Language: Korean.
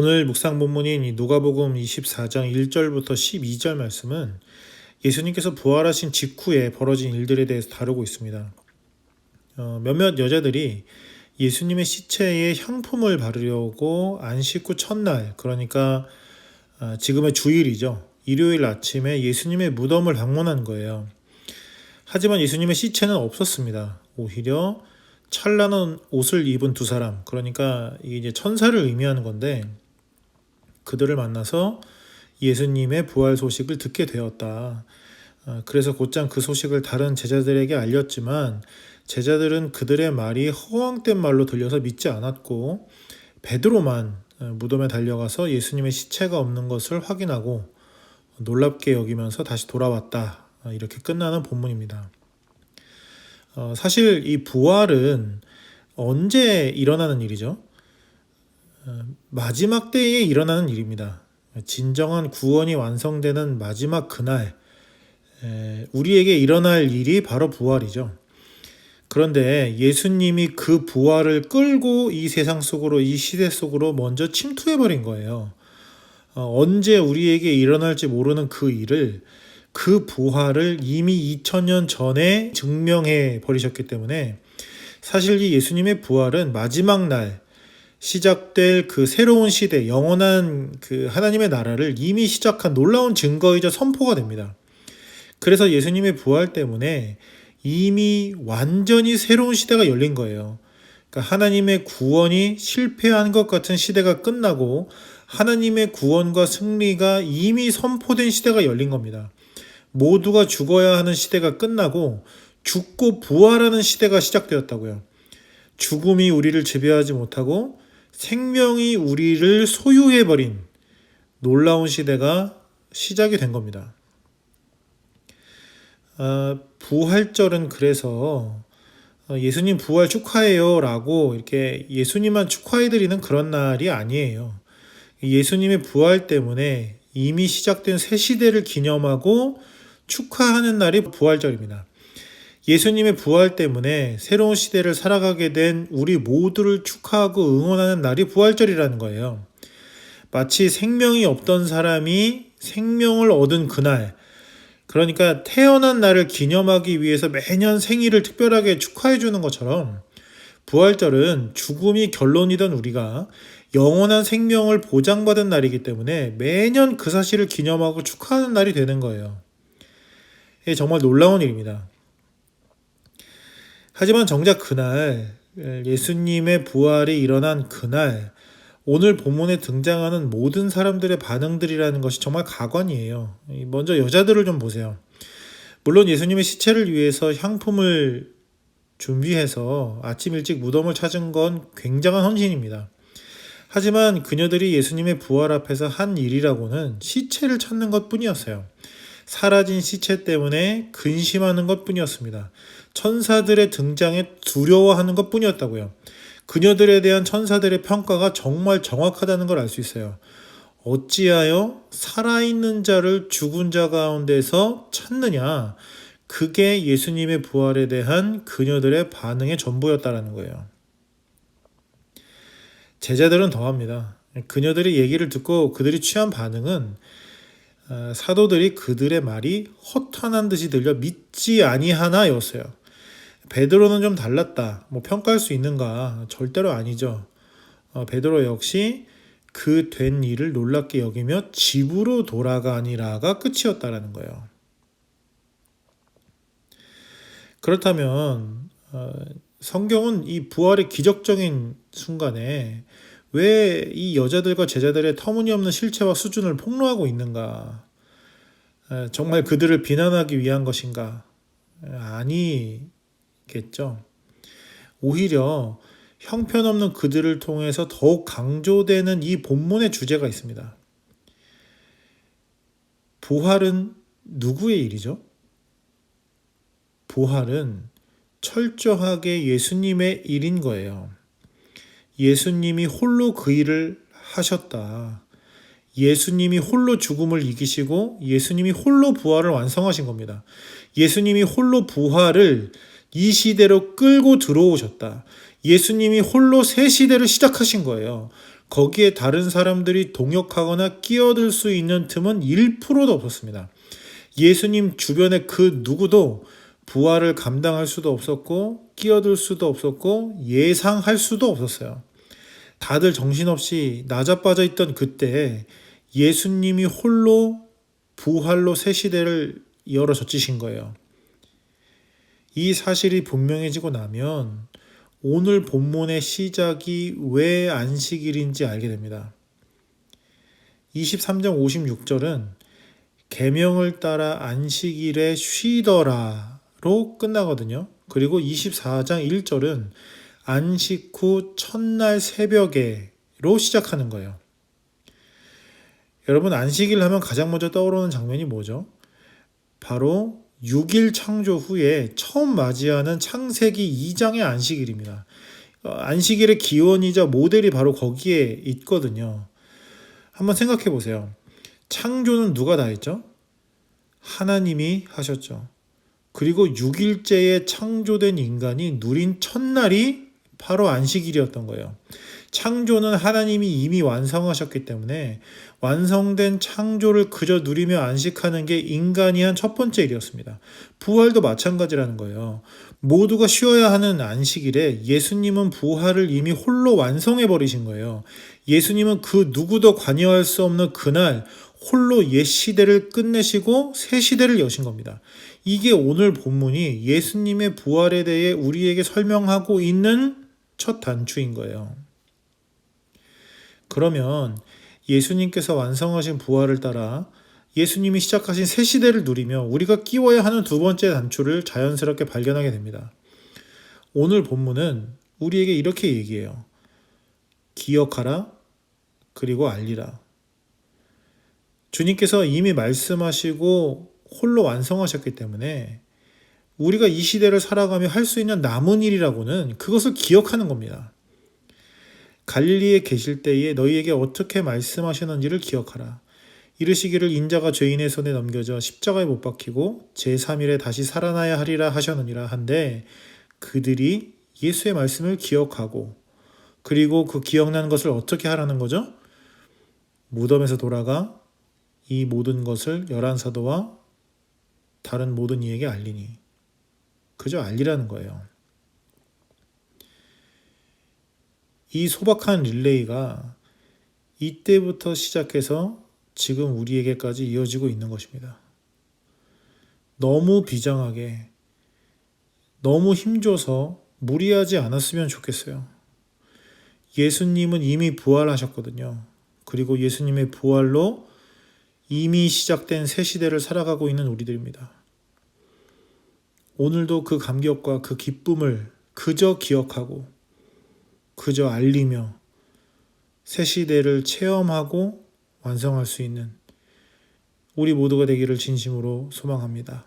오늘 묵상 본문인 이 누가복음 24장 1절부터 12절 말씀은 예수님께서 부활하신 직후에 벌어진 일들에 대해서 다루고 있습니다. 몇몇 여자들이 예수님의 시체에 향품을 바르려고 안식 후 첫날, 그러니까 지금의 주일이죠. 일요일 아침에 예수님의 무덤을 방문한 거예요. 하지만 예수님의 시체는 없었습니다. 오히려 찬란한 옷을 입은 두 사람, 그러니까 이게 이제 천사를 의미하는 건데, 그들을 만나서 예수님의 부활 소식을 듣게 되었다. 그래서 곧장 그 소식을 다른 제자들에게 알렸지만 제자들은 그들의 말이 허황된 말로 들려서 믿지 않았고, 베드로만 무덤에 달려가서 예수님의 시체가 없는 것을 확인하고 놀랍게 여기면서 다시 돌아왔다. 이렇게 끝나는 본문입니다. 사실 이 부활은 언제 일어나는 일이죠? 마지막 때에 일어나는 일입니다. 진정한 구원이 완성되는 마지막 그날, 우리에게 일어날 일이 바로 부활이죠. 그런데 예수님이 그 부활을 끌고 이 세상 속으로, 이 시대 속으로 먼저 침투해버린 거예요. 언제 우리에게 일어날지 모르는 그 일을, 그 부활을 이미 2000년 전에 증명해 버리셨기 때문에 사실 이 예수님의 부활은 마지막 날 시작될 그 새로운 시대, 영원한 그 하나님의 나라를 이미 시작한 놀라운 증거이자 선포가 됩니다. 그래서 예수님의 부활 때문에 이미 완전히 새로운 시대가 열린 거예요. 그러니까 하나님의 구원이 실패한 것 같은 시대가 끝나고 하나님의 구원과 승리가 이미 선포된 시대가 열린 겁니다. 모두가 죽어야 하는 시대가 끝나고 죽고 부활하는 시대가 시작되었다고요. 죽음이 우리를 지배하지 못하고 생명이 우리를 소유해버린 놀라운 시대가 시작이 된 겁니다. 부활절은 그래서 예수님 부활 축하해요 라고 이렇게 예수님만 축하해드리는 그런 날이 아니에요. 예수님의 부활 때문에 이미 시작된 새 시대를 기념하고 축하하는 날이 부활절입니다. 예수님의 부활 때문에 새로운 시대를 살아가게 된 우리 모두를 축하하고 응원하는 날이 부활절이라는 거예요. 마치 생명이 없던 사람이 생명을 얻은 그날, 그러니까 태어난 날을 기념하기 위해서 매년 생일을 특별하게 축하해 주는 것처럼 부활절은 죽음이 결론이던 우리가 영원한 생명을 보장받은 날이기 때문에 매년 그 사실을 기념하고 축하하는 날이 되는 거예요. 이게 정말 놀라운 일입니다. 하지만 정작 그날, 예수님의 부활이 일어난 그날, 오늘 본문에 등장하는 모든 사람들의 반응들이라는 것이 정말 가관이에요. 먼저 여자들을 좀 보세요. 물론 예수님의 시체를 위해서 향품을 준비해서 아침 일찍 무덤을 찾은 건 굉장한 헌신입니다. 하지만 그녀들이 예수님의 부활 앞에서 한 일이라고는 시체를 찾는 것 뿐이었어요. 사라진 시체 때문에 근심하는 것 뿐이었습니다. 천사들의 등장에 두려워하는 것 뿐이었다고요. 그녀들에 대한 천사들의 평가가 정말 정확하다는 걸 알 수 있어요. 어찌하여 살아있는 자를 죽은 자 가운데서 찾느냐? 그게 예수님의 부활에 대한 그녀들의 반응의 전부였다는 거예요. 제자들은 더합니다. 그녀들이 얘기를 듣고 그들이 취한 반응은 사도들이 그들의 말이 허탄한 듯이 들려 믿지 아니하나였어요. 베드로는 좀 달랐다. 평가할 수 있는가? 절대로 아니죠. 베드로 역시 그 된 일을 놀랍게 여기며 집으로 돌아가니라가 끝이었다라는 거예요. 그렇다면 성경은 이 부활의 기적적인 순간에 왜 이 여자들과 제자들의 터무니없는 실체와 수준을 폭로하고 있는가? 정말 그들을 비난하기 위한 것인가? 아니겠죠. 오히려 형편없는 그들을 통해서 더욱 강조되는 이 본문의 주제가 있습니다. 부활은 누구의 일이죠? 부활은 철저하게 예수님의 일인 거예요. 예수님이 홀로 그 일을 하셨다. 예수님이 홀로 죽음을 이기시고 예수님이 홀로 부활을 완성하신 겁니다. 예수님이 홀로 부활을 이 시대로 끌고 들어오셨다. 예수님이 홀로 새 시대를 시작하신 거예요. 거기에 다른 사람들이 동역하거나 끼어들 수 있는 틈은 1%도 없었습니다. 예수님 주변에 그 누구도 부활을 감당할 수도 없었고 끼어들 수도 없었고 예상할 수도 없었어요. 다들 정신없이 나자빠져 있던 그때 예수님이 홀로 부활로 새 시대를 열어 젖히신 거예요. 이 사실이 분명해지고 나면 오늘 본문의 시작이 왜 안식일인지 알게 됩니다. 23장 56절은 계명을 따라 안식일에 쉬더라로 끝나거든요. 그리고 24장 1절은 안식 후 첫날 새벽에로 시작하는 거예요. 여러분, 안식일 하면 가장 먼저 떠오르는 장면이 뭐죠? 바로 6일 창조 후에 처음 맞이하는 창세기 2장의 안식일입니다. 안식일의 기원이자 모델이 바로 거기에 있거든요. 한번 생각해 보세요. 창조는 누가 다 했죠? 하나님이 하셨죠. 그리고 6일째에 창조된 인간이 누린 첫날이 바로 안식일이었던 거예요. 창조는 하나님이 이미 완성하셨기 때문에 완성된 창조를 그저 누리며 안식하는 게 인간이 한 첫 번째 일이었습니다. 부활도 마찬가지라는 거예요. 모두가 쉬어야 하는 안식일에 예수님은 부활을 이미 홀로 완성해 버리신 거예요. 예수님은 그 누구도 관여할 수 없는 그날 홀로 옛 시대를 끝내시고 새 시대를 여신 겁니다. 이게 오늘 본문이 예수님의 부활에 대해 우리에게 설명하고 있는 첫 단추인 거예요. 그러면 예수님께서 완성하신 부활을 따라 예수님이 시작하신 새 시대를 누리며 우리가 끼워야 하는 두 번째 단추를 자연스럽게 발견하게 됩니다. 오늘 본문은 우리에게 이렇게 얘기해요. 기억하라, 그리고 알리라. 주님께서 이미 말씀하시고 홀로 완성하셨기 때문에 우리가 이 시대를 살아가며 할 수 있는 남은 일이라고는 그것을 기억하는 겁니다. 갈릴리에 계실 때에 너희에게 어떻게 말씀하셨는지를 기억하라. 이르시기를 인자가 죄인의 손에 넘겨져 십자가에 못 박히고 제3일에 다시 살아나야 하리라 하셨느니라 한데 그들이 예수의 말씀을 기억하고 그리고 그 기억나는 것을 어떻게 하라는 거죠? 무덤에서 돌아가 이 모든 것을 11사도와 다른 모든 이에게 알리니. 그저 알리라는 거예요. 이 소박한 릴레이가 이때부터 시작해서 지금 우리에게까지 이어지고 있는 것입니다. 너무 비장하게, 너무 힘줘서 무리하지 않았으면 좋겠어요. 예수님은 이미 부활하셨거든요. 그리고 예수님의 부활로 이미 시작된 새 시대를 살아가고 있는 우리들입니다. 오늘도 그 감격과 그 기쁨을 그저 기억하고 그저 알리며 새 시대를 체험하고 완성할 수 있는 우리 모두가 되기를 진심으로 소망합니다.